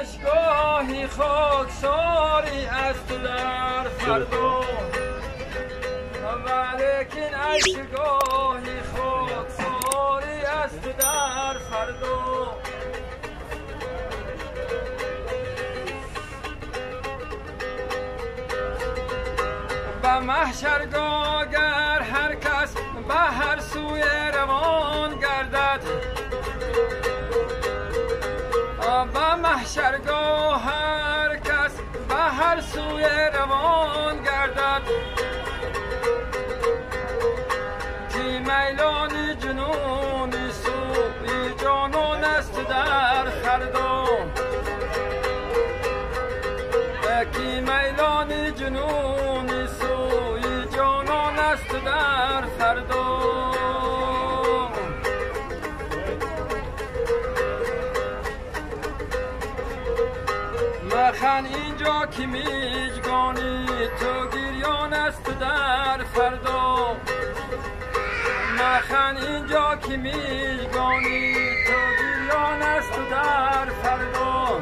اشگاهی خاکساری است در فردا، ولیکن اشگاهی خاکساری است در فردا. به محشرگاه گر هر کس به هر سوی روان گردد، به محشرگاه هر کس به هر سوی روان گردد، که میلان جنون سوی جانان است در فردا، که میلان جنون سوی جانان است در فردا. مخن اینجا که میجگانی تو گریان است در فردا، مخن اینجا که میجگانی تو گریان است در فردا.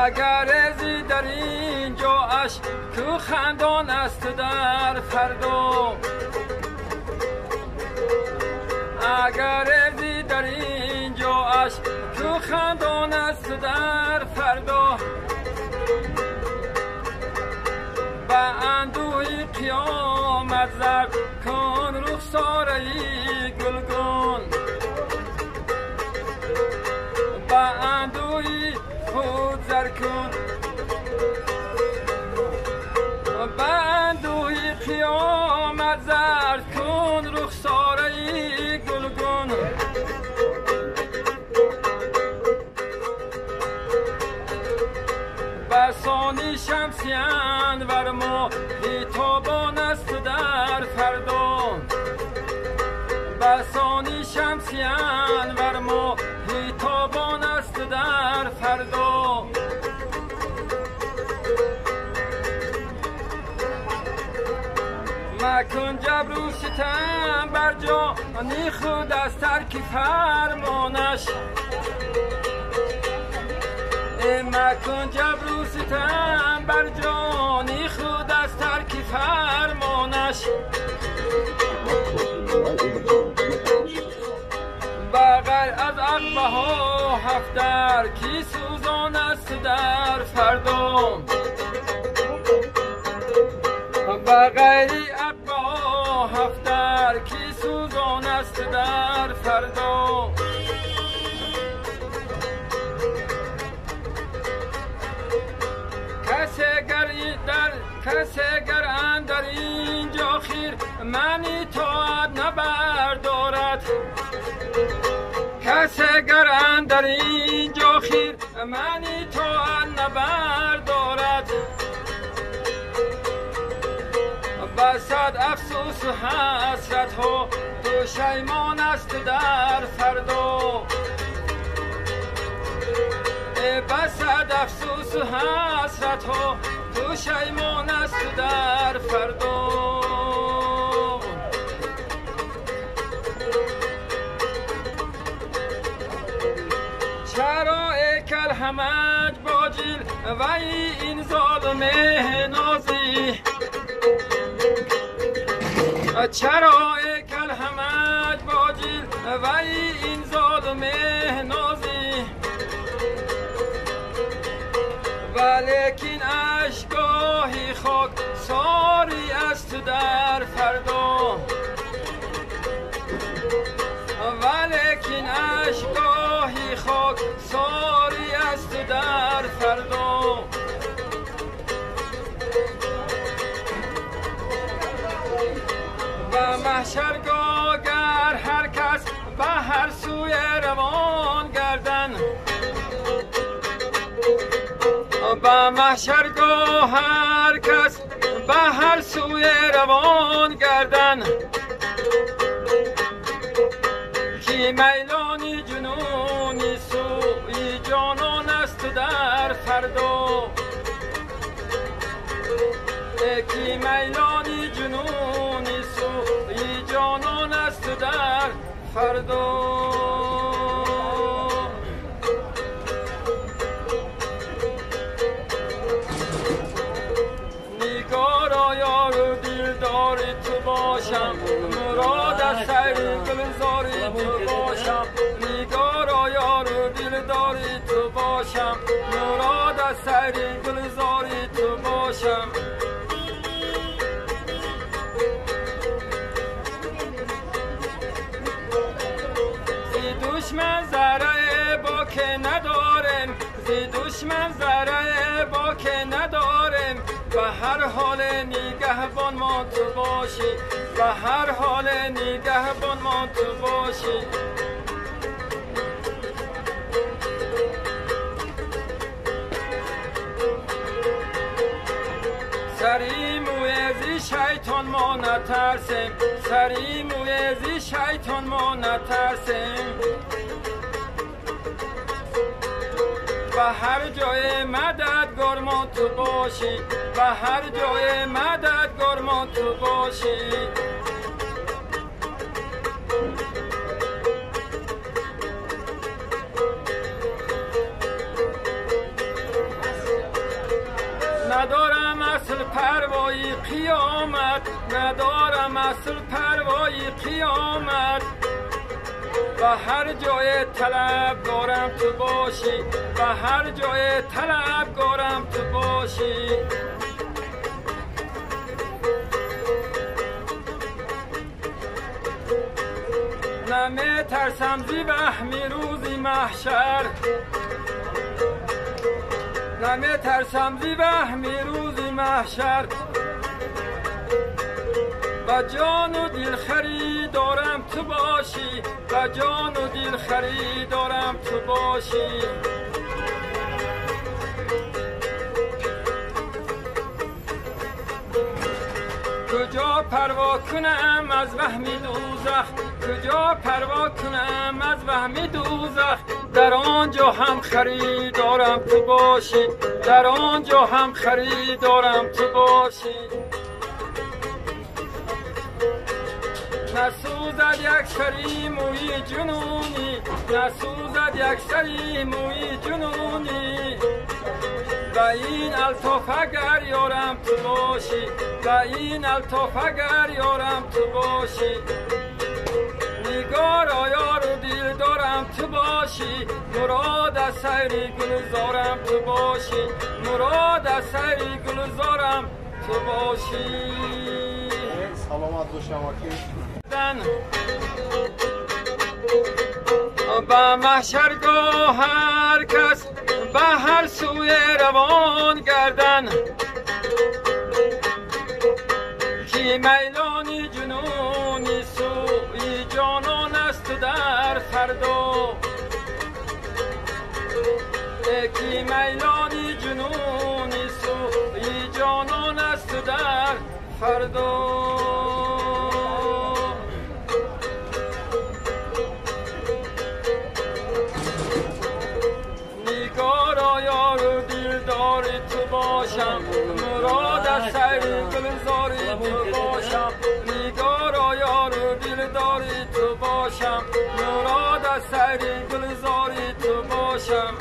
اگر ازی در اینجا اشک که خندان است در فردا، اگر ازی در اینجا اشک که خندان است در فردا، به اندوهی قیامت زرد کن رخساره گلگون، به اندوهی خود زر کن، به اندوهی قیامت زرد کن رخساره گلگون. بسانی شمسی انور ماهی تابان است در فردا، بسانی شمسی انور ماهی تابان است در فردا. مکن جبر و ستم بر جانی خود از ترک فرمانش، مکن جبر و ستم بر جانی خود از ترک فرمانش. بغیر از عقبه ها هفتر کی سوزان است در فردا، بغیر عقبه ها هفتر کی سوزان است در فردا. کسی گر اندر اینجا خیر منی طاعت نبردارد، کسی گر اندر اینجا خیر منی طاعت نبردارد. بسد افسوس و حسرت ها پشیمان است در فردا، بسد افسوس و حسرت ها پشیمان است در فردا. چرا کل همج باجیل و این ظالم نازی، چرا کل همج باجیل و این ظالم نازی، ولیکن اشگاهی خاک ساری است در فردا، ولیکن اشگاهی خاک ساری است در فردا. به محشرگاه گر هر کس به هر سوی روان گردن، به محشرگاه هر کس به هر سوی روان گردن، که میلان جنونی سوی جانان است در فردا، که میلان جنونی سوی جانان است در فردا. مراد از سیر گلزاری تو باشم نگارا یار و دلداری تو باشم مراد از سیر گلزاری تو باشم دشمن ذره با که ندارم زی دشمن ذره با که ندارم و هر حال نگهبان ما تو باشی و هر حال نگهبان ما تو باشی سری مویزی شیطان ما نترسیم سری مویزی شیطان ما نترسیم و هر جای مددگار ما تو باشی و هر جای مددگار ما تو باشی ندارم اصل پروایی قیامت ندارم اصل پروایی قیامت و هر جای طلبگارم تو باشی و هر جای طلبگارم تو باشی نمی ترسم زی وهمی روزی محشر نمی ترسم زی وهمی روزی محشر و جان و دل خریدارم تو باشی و جان و دل خریدارم تو باشی کجا پروا کنم از وهمی دوزخ کجا پروا کنم از وهمی دوزخ در آنجا هم خریدارم تو باشی در آنجا هم خریدارم تو باشی نسوزد یک سری موی جنونی نسوزد یک سری موی جنونی و این الطاف اگر یارم تو باشی و این الطاف اگر یارم تو باشی نگارا یار و دل دارم تو باشی مراد از سیر گلزارم تو باشی مراد از سیر گلزارم تو باشی سلامت باشم به محشرگاه هر کس به هر سوی روان گردن کی میلانی جنونی سوی جانان است در فردا کی میلانی جنونی سوی جانان است در فردا مراد از سیر گلزاری تو باشم نگارا یار و دلداری تو باشم مراد از سیر گلزاری تو باشم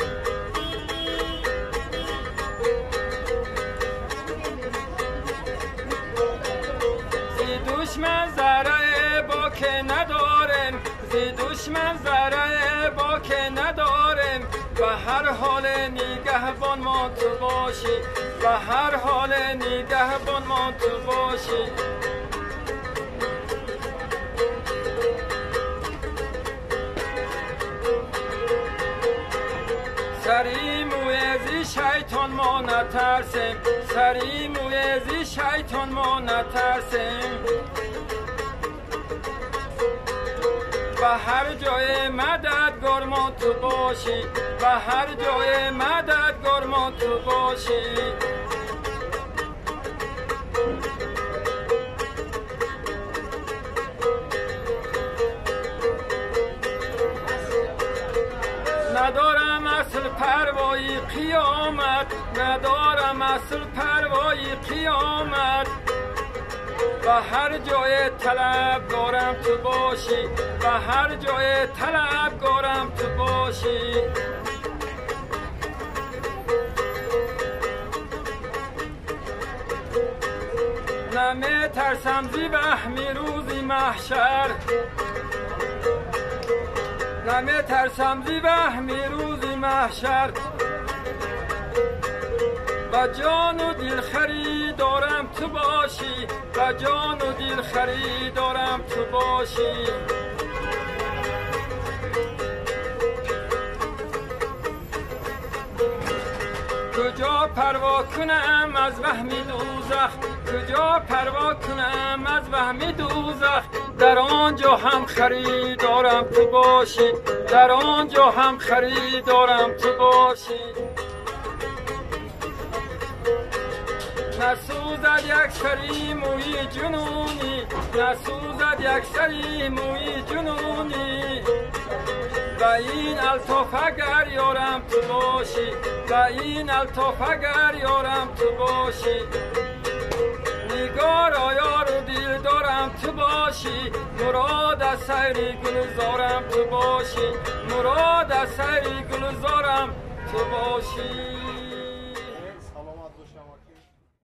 زی دشمن ذره با که ندارم زی دشمن ذره با که ندارم و هر حال نگهبان ما تو باشی و هر حال نگهبان ما تو باشی سری مویزی شیطان ما نترسیم سری مویزی شیطان ما نترسیم و هر جای مددگار ما تو باشی و هر جای مددگار ما تو باشی ندارم اصل پروایی قیامت ندارم اصل پروایی قیامت و هر جای طلبگارم تو باشی و هر جای طلبگارم تو باشی نمی ترسم زی وهمی روزی محشر نمی ترسم زی وهمی روزی محشر و جان و دل خریدارم تو باشی و جان و دل خریدارم تو باشی کجا پروا کنم از وهم دوزخ کجا پروا کنم از وهم دوزخ در آنجا هم خریدارم تو باشی در آنجا هم خریدارم تو باشی نسوزد یک سری موی جنونی نسوزد یک سری موی جنونی و این الطاف اگر یارم تو باشی و این الطاف اگر یارم تو باشی نگار یار و دل دارم تو باشی مراد از سیری گلزارم تو باشی مراد از سیری گلزارم تو باشی